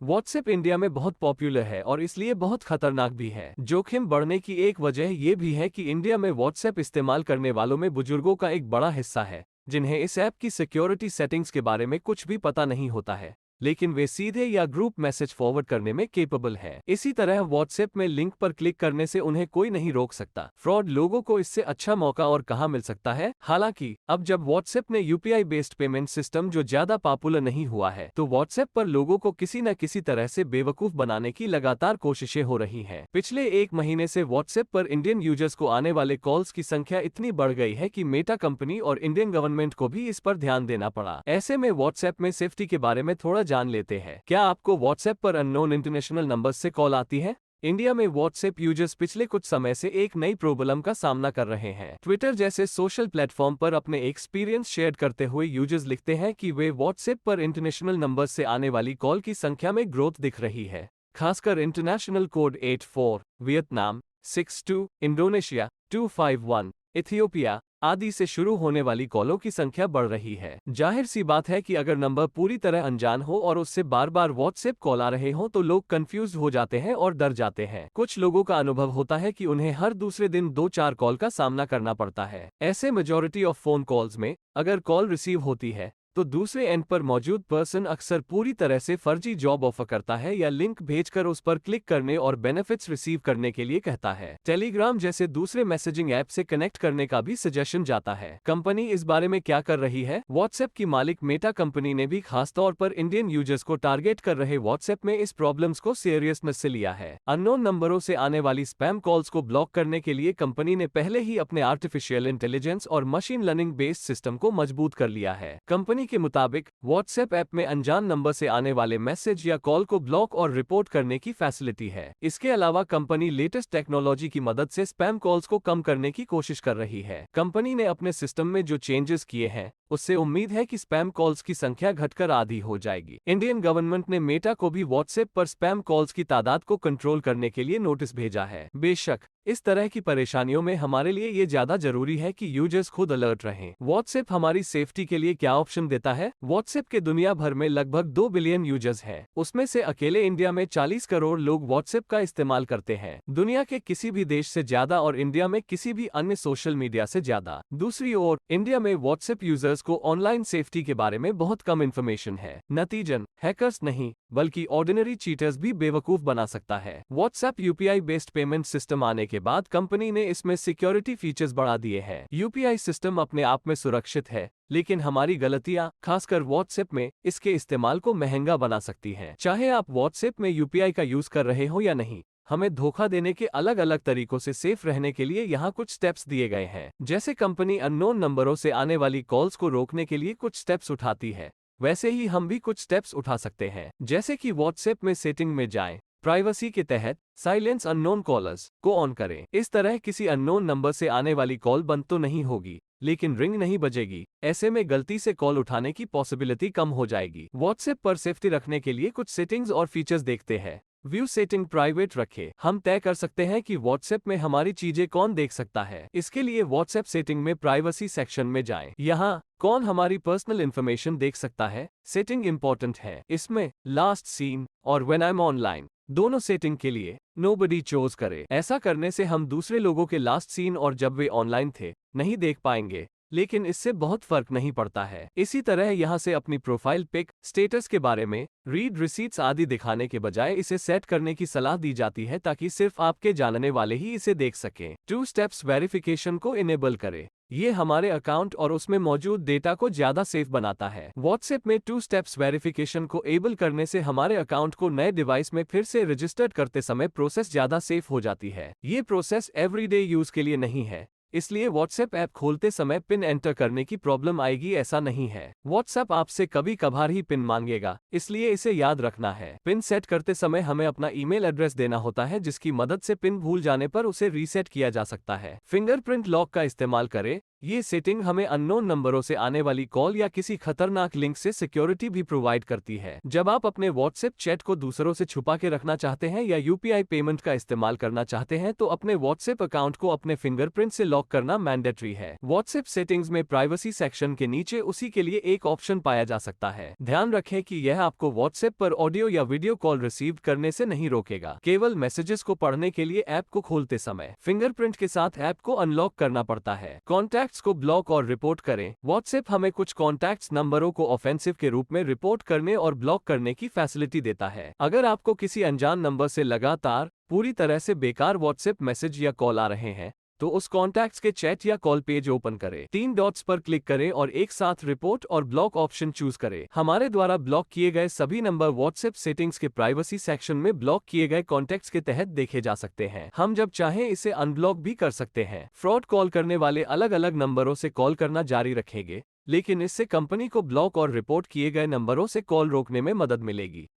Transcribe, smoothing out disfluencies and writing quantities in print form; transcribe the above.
WhatsApp India में बहुत popular है और इसलिए बहुत खतरनाक भी है। जोखिम बढ़ने की एक वजह ये भी है कि इंडिया में व्हाट्सएप इस्तेमाल करने वालों में बुजुर्गों का एक बड़ा हिस्सा है, जिन्हें इस ऐप की सिक्योरिटी सेटिंग्स के बारे में कुछ भी पता नहीं होता है, लेकिन वे सीधे या ग्रुप मैसेज फॉरवर्ड करने में केपेबल हैं। इसी तरह व्हाट्सएप में लिंक पर क्लिक करने से उन्हें कोई नहीं रोक सकता। फ्रॉड लोगों को इससे अच्छा मौका और कहाँ मिल सकता है। हालांकि अब जब व्हाट्सएप ने यूपीआई बेस्ड पेमेंट सिस्टम जो ज्यादा पॉपुलर नहीं हुआ है, तो व्हाट्सएप पर लोगों को किसी न किसी तरह से बेवकूफ बनाने की लगातार कोशिशें हो रही हैं। पिछले एक महीने से व्हाट्सएप पर इंडियन यूजर्स को आने वाले कॉल्स की संख्या इतनी बढ़ गई है कि मेटा कंपनी और इंडियन गवर्नमेंट को भी इस पर ध्यान देना पड़ा। ऐसे में व्हाट्सएप में सेफ्टी के बारे में थोड़ा जान लेते हैं। क्या आपको व्हाट्सएप पर अननोन इंटरनेशनल नंबर्स से कॉल आती है? इंडिया में व्हाट्सएप यूजर्स पिछले कुछ समय से एक नई प्रॉब्लम का सामना कर रहे हैं। ट्विटर जैसे सोशल प्लेटफॉर्म पर अपने एक्सपीरियंस शेयर करते हुए यूजर्स लिखते हैं कि वे व्हाट्सएप पर इंटरनेशनल नंबर्स से आने वाली कॉल की संख्या में ग्रोथ दिख रही है। खासकर international code 84, Vietnam 62, Indonesia 251, Ethiopia आदि से शुरू होने वाली कॉलों की संख्या बढ़ रही है। जाहिर सी बात है कि अगर नंबर पूरी तरह अनजान हो और उससे बार बार व्हाट्सएप कॉल आ रहे हो तो लोग कंफ्यूज हो जाते हैं और डर जाते हैं। कुछ लोगों का अनुभव होता है कि उन्हें हर दूसरे दिन 2-4 कॉल का सामना करना पड़ता है। ऐसे मेजॉरिटी ऑफ फोन कॉल्स में अगर कॉल रिसीव होती है तो दूसरे एंड पर मौजूद पर्सन अक्सर पूरी तरह से फर्जी जॉब ऑफर करता है या लिंक भेजकर उस पर क्लिक करने और बेनिफिट्स रिसीव करने के लिए कहता है। टेलीग्राम जैसे दूसरे मैसेजिंग ऐप से कनेक्ट करने का भी सजेशन जाता है। कंपनी इस बारे में क्या कर रही है? व्हाट्सएप की मालिक मेटा कंपनी ने भी खासतौर पर इंडियन यूजर्स को टारगेट कर रहे व्हाट्सएप में इस प्रॉब्लम्स को सीरियसनेस से लिया है। अननोन नंबरों से आने वाली स्पैम कॉल्स को ब्लॉक करने के लिए कंपनी ने पहले ही अपने आर्टिफिशियल इंटेलिजेंस और मशीन लर्निंग बेस्ड सिस्टम को मजबूत कर लिया है। कंपनी के मुताबिक व्हाट्सएप ऐप में अनजान नंबर से आने वाले मैसेज या कॉल को ब्लॉक और रिपोर्ट करने की फैसिलिटी है। इसके अलावा कंपनी लेटेस्ट टेक्नोलॉजी की मदद से स्पैम कॉल्स को कम करने की कोशिश कर रही है। कंपनी ने अपने सिस्टम में जो चेंजेस किए हैं उससे उम्मीद है कि स्पैम कॉल्स की संख्या घटकर आधी हो जाएगी। इंडियन गवर्नमेंट ने मेटा को भी व्हाट्सएप पर स्पैम कॉल्स की तादाद को कंट्रोल करने के लिए नोटिस भेजा है। बेशक इस तरह की परेशानियों में हमारे लिए ये ज्यादा जरूरी है कि यूजर्स खुद अलर्ट रहें। व्हाट्सएप हमारी सेफ्टी के लिए क्या ऑप्शन देता है? व्हाट्सएप के दुनिया भर में लगभग 2 बिलियन यूजर्स हैं। उसमें से अकेले इंडिया में 40 करोड़ लोग व्हाट्सएप का इस्तेमाल करते हैं, दुनिया के किसी भी देश से ज्यादा और इंडिया में किसी भी अन्य सोशल मीडिया से ज्यादा। दूसरी ओर इंडिया में व्हाट्सएप यूजर्स को ऑनलाइन सेफ्टी के बारे में बहुत कम इन्फॉर्मेशन है। नतीजन हैकर्स नहीं बल्कि ऑर्डिनरी चीटर्स भी बेवकूफ बना सकता है। WhatsApp UPI based payment system आने के बाद कंपनी ने इसमें सिक्योरिटी फीचर्स बढ़ा दिए हैं। यूपीआई सिस्टम अपने आप में सुरक्षित है, लेकिन हमारी गलतियां खासकर व्हाट्सएप में इसके इस्तेमाल को महंगा बना सकती हैं। चाहे आप व्हाट्सएप में यूपीआई का यूज कर रहे हो या नहीं, हमें धोखा देने के अलग अलग तरीकों से सेफ रहने के लिए यहाँ कुछ स्टेप्स दिए गए हैं। जैसे कंपनी अननोन नंबरों से आने वाली कॉल्स को रोकने के लिए कुछ स्टेप्स उठाती है, वैसे ही हम भी कुछ स्टेप्स उठा सकते हैं। जैसे कि व्हाट्सएप में सेटिंग में जाएं, प्राइवेसी के तहत साइलेंस अननोन कॉलर्स को ऑन करें। इस तरह किसी अननोन नंबर से आने वाली कॉल बंद तो नहीं होगी, लेकिन रिंग नहीं बजेगी। ऐसे में गलती से कॉल उठाने की पॉसिबिलिटी कम हो जाएगी। व्हाट्सएप पर सेफ्टी रखने के लिए कुछ सेटिंग्स और फीचर्स देखते हैं। व्यू सेटिंग प्राइवेट रखें। हम तय कर सकते हैं कि व्हाट्सएप में हमारी चीजें कौन देख सकता है। इसके लिए व्हाट्सएप सेटिंग में प्राइवेसी सेक्शन में जाएं। यहाँ कौन हमारी पर्सनल इंफॉर्मेशन देख सकता है सेटिंग इंपॉर्टेंट है। इसमें लास्ट सीन और व्हेन आई एम ऑनलाइन दोनों सेटिंग के लिए नोबडी चोज करे। ऐसा करने से हम दूसरे लोगों के लास्ट सीन और जब वे ऑनलाइन थे नहीं देख पाएंगे, लेकिन इससे बहुत फर्क नहीं पड़ता है। इसी तरह यहाँ से अपनी प्रोफाइल पिक, स्टेटस के बारे में, रीड रिसीट्स आदि दिखाने के बजाय इसे सेट करने की सलाह दी जाती है ताकि सिर्फ आपके जानने वाले ही इसे देख सकें। 2 स्टेप्स वेरिफिकेशन को इनेबल करें। ये हमारे अकाउंट और उसमें मौजूद डेटा को ज्यादा सेफ बनाता है। व्हाट्सएप में 2 स्टेप्स वेरिफिकेशन को एबल करने से हमारे अकाउंट को नए डिवाइस में फिर से रजिस्टर्ड करते समय प्रोसेस ज्यादा सेफ हो जाती है। ये प्रोसेस एवरीडे यूज के लिए नहीं है, इसलिए व्हाट्सएप ऐप खोलते समय पिन एंटर करने की प्रॉब्लम आएगी ऐसा नहीं है। व्हाट्सएप आपसे कभी कभार ही पिन मांगेगा, इसलिए इसे याद रखना है। पिन सेट करते समय हमें अपना ईमेल एड्रेस देना होता है, जिसकी मदद से पिन भूल जाने पर उसे रीसेट किया जा सकता है। फिंगरप्रिंट लॉक का इस्तेमाल करें। ये सेटिंग हमें अननोन नंबरों से आने वाली कॉल या किसी खतरनाक लिंक से सिक्योरिटी भी प्रोवाइड करती है। जब आप अपने व्हाट्सएप चैट को दूसरों से छुपा के रखना चाहते हैं या यूपीआई पेमेंट का इस्तेमाल करना चाहते हैं तो अपने व्हाट्सएप अकाउंट को अपने फिंगरप्रिंट से लॉक करना मैंडेटरी है। व्हाट्सएप सेटिंग्स में प्राइवेसी सेक्शन के नीचे उसी के लिए एक ऑप्शन पाया जा सकता है। ध्यान रखें कि यह आपको व्हाट्सएप पर ऑडियो या वीडियो कॉल रिसीव करने से नहीं रोकेगा, केवल मैसेजेस को पढ़ने के लिए ऐप को खोलते समय फिंगरप्रिंट के साथ ऐप को अनलॉक करना पड़ता है। कॉन्टैक्ट्स को ब्लॉक और रिपोर्ट करें। व्हाट्सएप हमें कुछ कॉन्टैक्ट्स नंबरों को ऑफेंसिव के रूप में रिपोर्ट करने और ब्लॉक करने की फैसिलिटी देता है। अगर आपको किसी अनजान नंबर से लगातार पूरी तरह से बेकार व्हाट्सएप मैसेज या कॉल आ रहे हैं तो उस कॉन्टैक्ट्स के चैट या कॉल पेज ओपन करें। 3 डॉट्स पर क्लिक करें और एक साथ रिपोर्ट और ब्लॉक ऑप्शन चूज करें। हमारे द्वारा ब्लॉक किए गए सभी नंबर व्हाट्सएप सेटिंग्स के प्राइवेसी सेक्शन में ब्लॉक किए गए कॉन्टैक्ट्स के तहत देखे जा सकते हैं। हम जब चाहें इसे अनब्लॉक भी कर सकते हैं। फ्रॉड कॉल करने वाले अलग अलग नंबरों से कॉल करना जारी रखेंगे, लेकिन इससे कंपनी को ब्लॉक और रिपोर्ट किए गए नंबरों से कॉल रोकने में मदद मिलेगी।